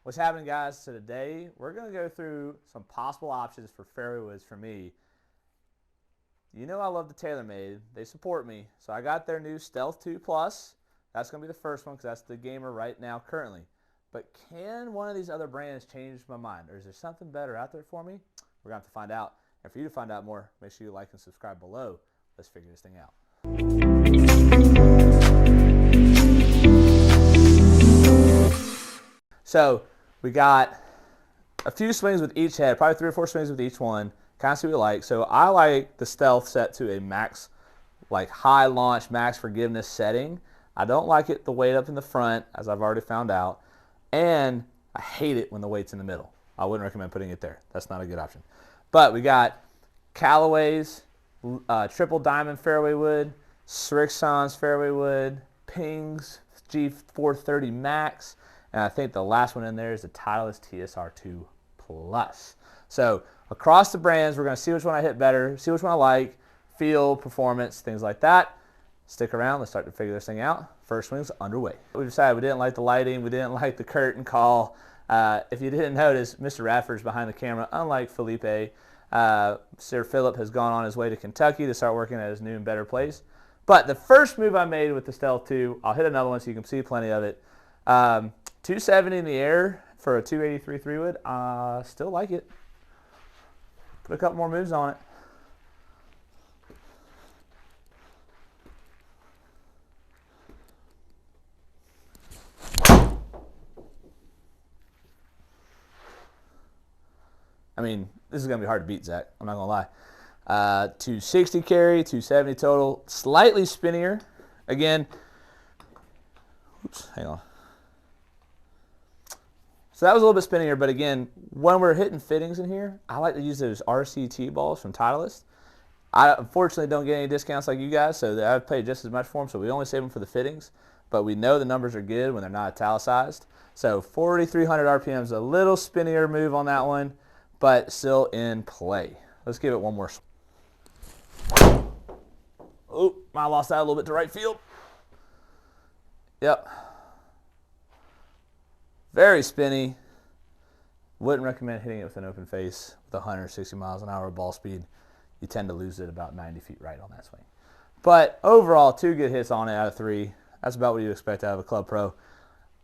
What's happening, guys? So today we're going to go through some possible options for fairway woods for me. You know I love the TaylorMade. They support me. So I got their new Stealth 2 Plus. That's going to be the first one because that's the gamer right now currently. But can one of these other brands change my mind? Or is there something better out there for me? We're going to have to find out. And for you to find out more, make sure you like and subscribe below. Let's figure this thing out. So we got a few swings with each head, probably 3 or 4 swings with each one. Kind of see what we like. So I like the Stealth set to a max, like high launch, max forgiveness setting. I don't like it the weight up in the front, as I've already found out. And I hate it when the weight's in the middle. I wouldn't recommend putting it there. That's not a good option. But we got Calumet's triple diamond fairway wood, Srixon's fairway wood, Ping's G430 Max, and I think the last one in there is the Titleist TSR2 Plus. So across the brands, we're going to see which one I hit better, see which one I like, feel, performance, things like that. Stick around. Let's start to figure this thing out. First swing's underway. We decided we didn't like the lighting. We didn't like the curtain call. If you didn't notice, Mr. Radford's behind the camera, unlike Felipe. Sir Philip has gone on his way to Kentucky to start working at his new and better place. But the first move I made with the Stealth 2, I'll hit another one so you can see plenty of it. 270 in the air for a 283 3-wood. Still like it. Put a couple more moves on it. I mean, this is going to be hard to beat, Zach. I'm not going to lie. 260 carry, 270 total. Slightly spinnier. Again, oops, hang on. So that was a little bit spinnier, but again, when we're hitting fittings in here, I like to use those RCT balls from Titleist. I unfortunately don't get any discounts like you guys, so I've paid just as much for them, so we only save them for the fittings. But we know the numbers are good when they're not italicized. So 4,300 RPM is a little spinnier move on that one, but still in play. Let's give it one more. Oh, I lost that a little bit to right field. Yep. Very spinny. Wouldn't recommend hitting it with an open face with 160 miles an hour ball speed. You tend to lose it about 90 feet right on that swing. But overall, 2 good hits on it out of 3. That's about what you expect out of a Club Pro.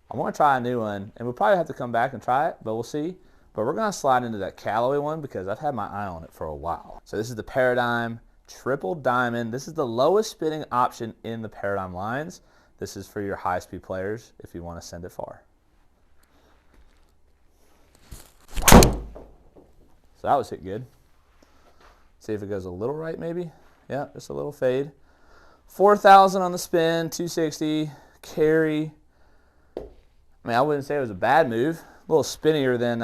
I want to try a new one, and we'll probably have to come back and try it, but we'll see. But we're going to slide into that Callaway one because I've had my eye on it for a while. So this is the Paradigm Triple Diamond. This is the lowest spinning option in the Paradigm lines. This is for your high-speed players if you want to send it far. So that was hit good. See if it goes a little right maybe. Yeah, just a little fade. 4,000 on the spin, 260 carry. I mean, I wouldn't say it was a bad move. A little spinnier than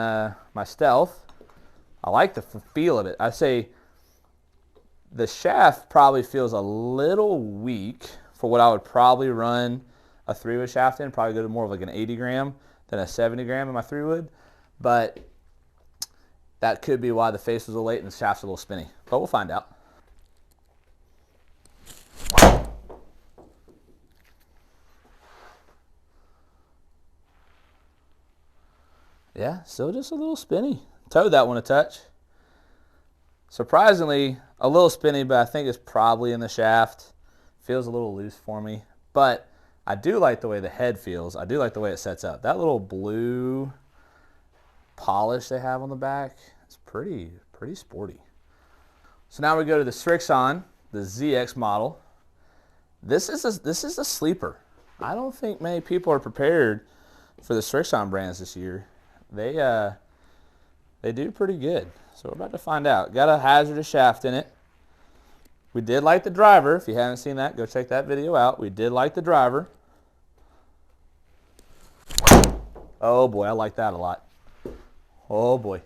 my Stealth. I like the feel of it. I say the shaft probably feels a little weak for what I would probably run a 3-wood shaft in. Probably go to more of like an 80 gram than a 70 gram in my 3-wood. But that could be why the face was a little late and the shaft's a little spinny. But we'll find out. Yeah, still just a little spinny. Towed that one a touch. Surprisingly, a little spinny, but I think it's probably in the shaft. Feels a little loose for me. But I do like the way the head feels. I do like the way it sets up. That little blue polish they have on the back is pretty sporty. So now we go to the Srixon, the ZX model. This is a sleeper. I don't think many people are prepared for the Srixon brands this year. They do pretty good. So we're about to find out. Got a hazardous shaft in it. We did like the driver. If you haven't seen that, go check that video out. We did like the driver. Oh boy, I like that a lot. Oh boy.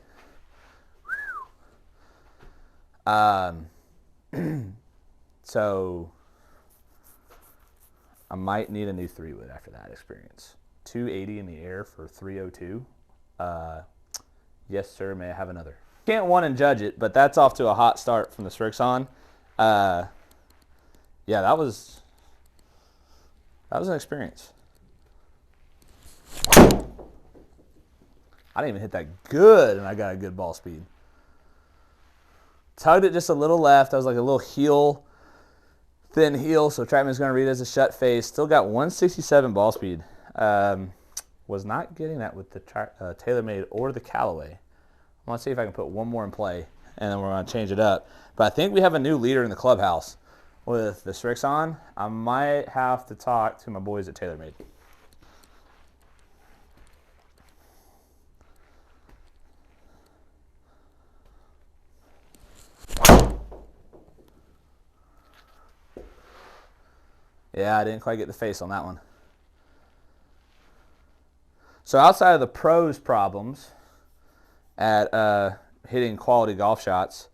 So I might need a new 3-wood after that experience. 280 in the air for 302. Yes, sir. May I have another? Can't one and judge it, but that's off to a hot start from the Srixon. Yeah, that was an experience. I didn't even hit that good, and I got a good ball speed. Tugged it just a little left. I was like a little heel, thin heel, so TrackMan's going to read it as a shut face. Still got 167 ball speed. Was not getting that with the TaylorMade or the Callaway. I want to see if I can put one more in play, and then we're going to change it up. But I think we have a new leader in the clubhouse with the Strix on. I might have to talk to my boys at TaylorMade. Yeah, I didn't quite get the face on that one. So outside of the pros' problems at hitting quality golf shots,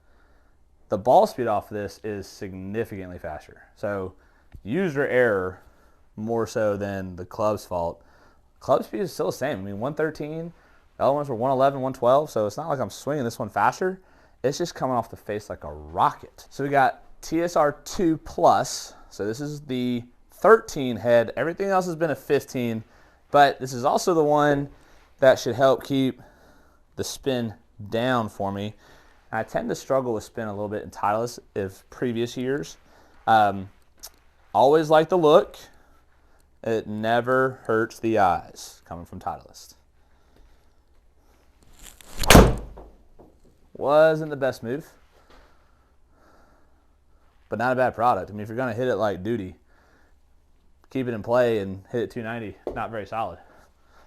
the ball speed off of this is significantly faster. So user error more so than the club's fault. Club speed is still the same. I mean, 113, the other ones were 111, 112, so it's not like I'm swinging this one faster. It's just coming off the face like a rocket. So we got TSR2 Plus. So this is the 13 head. Everything else has been a 15, but this is also the one that should help keep the spin down for me. I tend to struggle with spin a little bit in Titleist of previous years. Always like the look. It never hurts the eyes coming from Titleist. Wasn't the best move, but not a bad product. I mean, if you're going to hit it like duty, keep it in play and hit it 290, not very solid.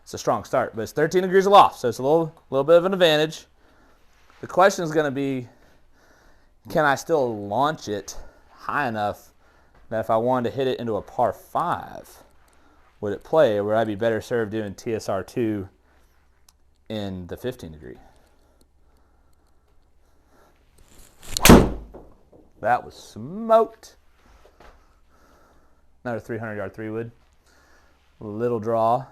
It's a strong start, but it's 13 degrees aloft, so it's a little bit of an advantage. The question is going to be, can I still launch it high enough that if I wanted to hit it into a par 5, would it play, or would I be better served doing TSR2 in the 15 degree? That was smoked. Another 300-yard 3-wood. Little draw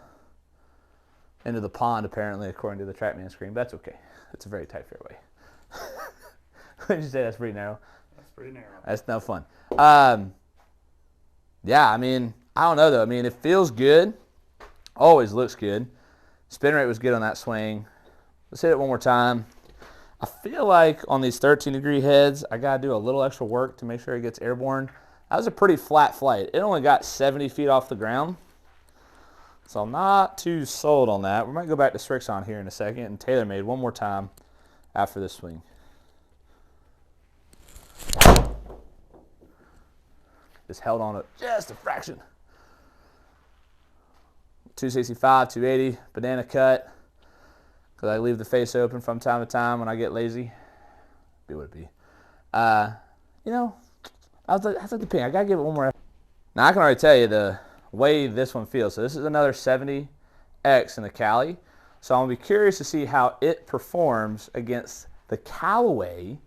into the pond, apparently, according to the TrackMan screen, but that's okay. It's a very tight fairway. Would you say that's pretty narrow? That's pretty narrow. That's no fun. Yeah, I mean, I don't know, though. I mean, it feels good. Always looks good. Spin rate was good on that swing. Let's hit it one more time. I feel like on these 13-degree heads, I got to do a little extra work to make sure it gets airborne. That was a pretty flat flight. It only got 70 feet off the ground. So I'm not too sold on that. We might go back to Strix on here in a second and TaylorMade one more time after this swing. Just held on it just a fraction. 265, 280, banana cut. Because I leave the face open from time to time when I get lazy. Be what it be. You know, I was like the ping. I got to give it one more effort. Now, I can already tell you the way this one feels. So this is another 70X in the Cali. So I'm going to be curious to see how it performs against the Callaway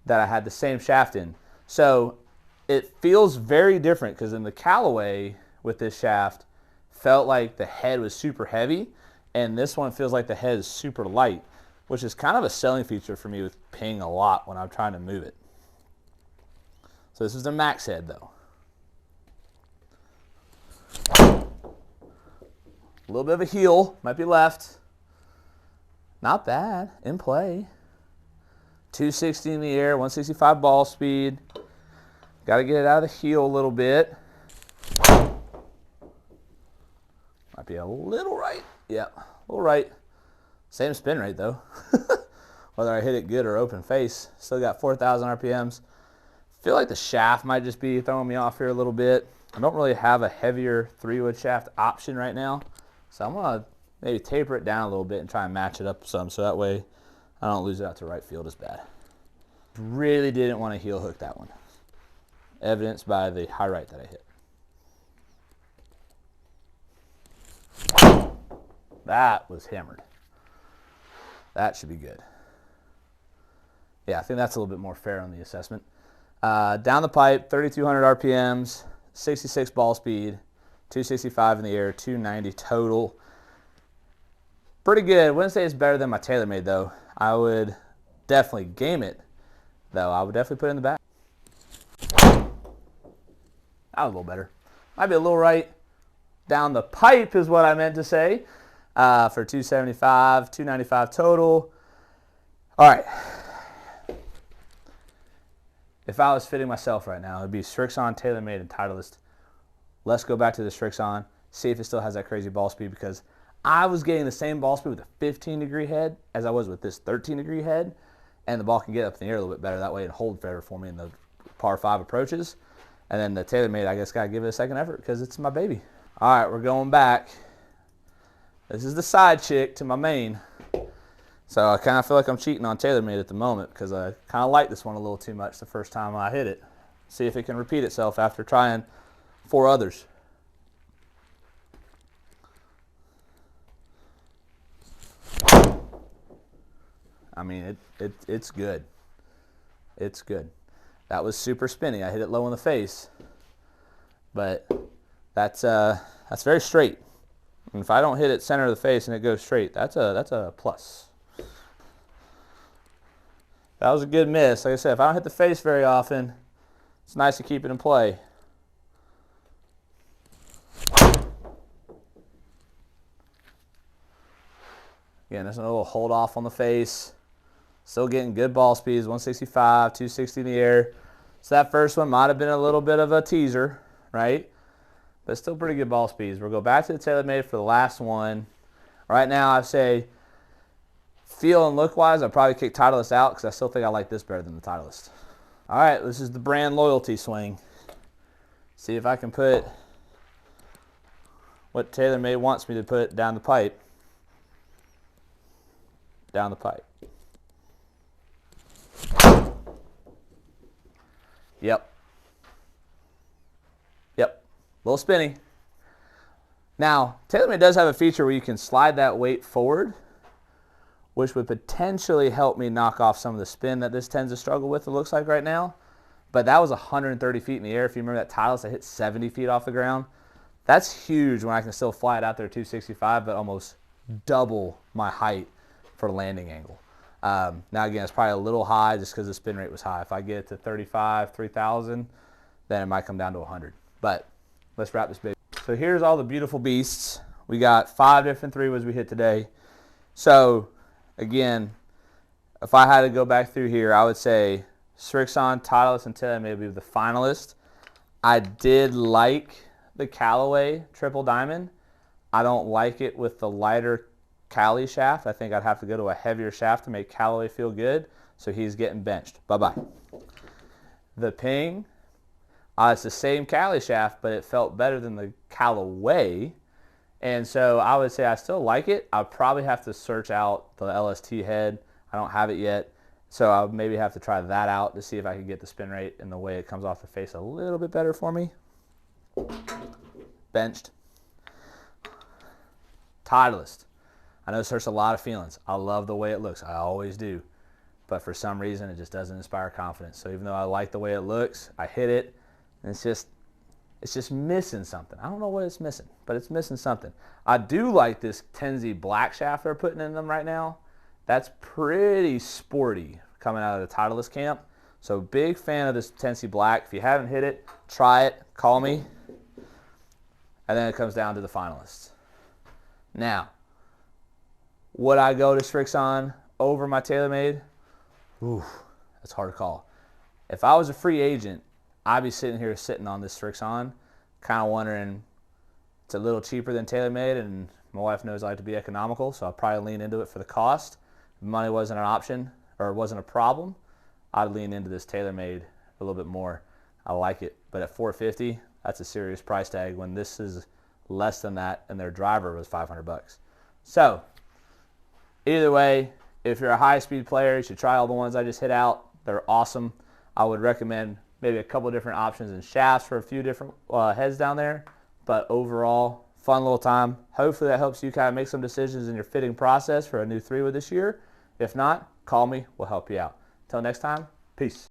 that I had the same shaft in. So it feels very different because in the Callaway with this shaft, felt like the head was super heavy. And this one feels like the head is super light, which is kind of a selling feature for me with ping a lot when I'm trying to move it. So this is the max head, though. A little bit of a heel, might be left. Not bad, in play. 260 in the air, 165 ball speed. Got to get it out of the heel a little bit. Might be a little right. Yeah, a little right. Same spin rate, though. Whether I hit it good or open face. Still got 4,000 RPMs. Feel like the shaft might just be throwing me off here a little bit. I don't really have a heavier 3-wood shaft option right now. So I'm going to maybe taper it down a little bit and try and match it up some so that way I don't lose it out to right field as bad. Really didn't want to heel hook that one. Evidenced by the high right that I hit. That was hammered. That should be good. Yeah, I think that's a little bit more fair on the assessment. Down the pipe, 3,200 RPMs, 66 ball speed, 265 in the air, 290 total. Pretty good. Wouldn't say it's better than my TaylorMade, though. I would definitely game it, though. I would definitely put it in the back. That was a little better. Might be a little right. Down the pipe is what I meant to say. for 275, 295 total. All right. If I was fitting myself right now, it would be Srixon, TaylorMade, and Titleist. Let's go back to the Srixon, see if it still has that crazy ball speed, because I was getting the same ball speed with a 15-degree head as I was with this 13-degree head, and the ball can get up in the air a little bit better that way and hold better for me in the par 5 approaches. And then the TaylorMade, I guess, got to give it a second effort because it's my baby. All right, we're going back. This is the side chick to my main. So I kind of feel like I'm cheating on TaylorMade at the moment because I kind of like this one a little too much the first time I hit it. See if it can repeat itself after trying 4 others. I mean, it's good. It's good. That was super spinny. I hit it low in the face, but that's very straight. And if I don't hit it center of the face and it goes straight, that's a plus. That was a good miss. Like I said, if I don't hit the face very often, it's nice to keep it in play. Again, there's a little hold off on the face. Still getting good ball speeds, 165, 260 in the air. So that first one might have been a little bit of a teaser, right? But still pretty good ball speeds. We'll go back to the TaylorMade for the last one. Right now, I say, feel and look-wise, I'd probably kick Titleist out because I still think I like this better than the Titleist. All right, this is the brand loyalty swing. See if I can put what TaylorMade wants me to put down the pipe. Down the pipe. Yep. Yep. A little spinny. Now, TaylorMade does have a feature where you can slide that weight forward, which would potentially help me knock off some of the spin that this tends to struggle with, it looks like right now. But that was 130 feet in the air. If you remember that Titleist, I hit 70 feet off the ground. That's huge when I can still fly it out there 265, but almost double my height for landing angle. Now again, it's probably a little high just because the spin rate was high. If I get it to 35, 3,000, then it might come down to 100. But let's wrap this baby. So here's all the beautiful beasts. We got 5 different 3-woods we hit today. So again, if I had to go back through here, I would say Srixon, Titleist, and TaylorMade would be the finalist. I did like the Callaway Triple Diamond. I don't like it with the lighter Cali shaft. I think I'd have to go to a heavier shaft to make Callaway feel good, so he's getting benched. Bye-bye. The Ping, it's the same Cali shaft, but it felt better than the Callaway, and so I would say I still like it. I'll probably have to search out the LST head. I don't have it yet, so I'll maybe have to try that out to see if I can get the spin rate and the way it comes off the face a little bit better for me. Benched. Titleist. I know this hurts a lot of feelings. I love the way it looks. I always do. But for some reason, it just doesn't inspire confidence. So even though I like the way it looks, I hit it, and it's just missing something. I don't know what it's missing, but it's missing something. I do like this Tenzi black shaft they're putting in them right now. That's pretty sporty coming out of the Titleist camp. So big fan of this Tenzi black. If you haven't hit it, try it. Call me. And then it comes down to the finalists. Now, would I go to Srixon over my TaylorMade? Ooh, that's hard to call. If I was a free agent, I'd be sitting on this Srixon, kind of wondering, it's a little cheaper than TaylorMade, and my wife knows I like to be economical, so I'll probably lean into it for the cost. If money wasn't an option, or wasn't a problem, I'd lean into this TaylorMade a little bit more. I like it, but at $450, that's a serious price tag when this is less than that, and their driver was $500. So, either way, if you're a high-speed player, you should try all the ones I just hit out. They're awesome. I would recommend maybe a couple different options and shafts for a few different heads down there. But overall, fun little time. Hopefully that helps you kind of make some decisions in your fitting process for a new 3-wood this year. If not, call me. We'll help you out. Until next time, peace.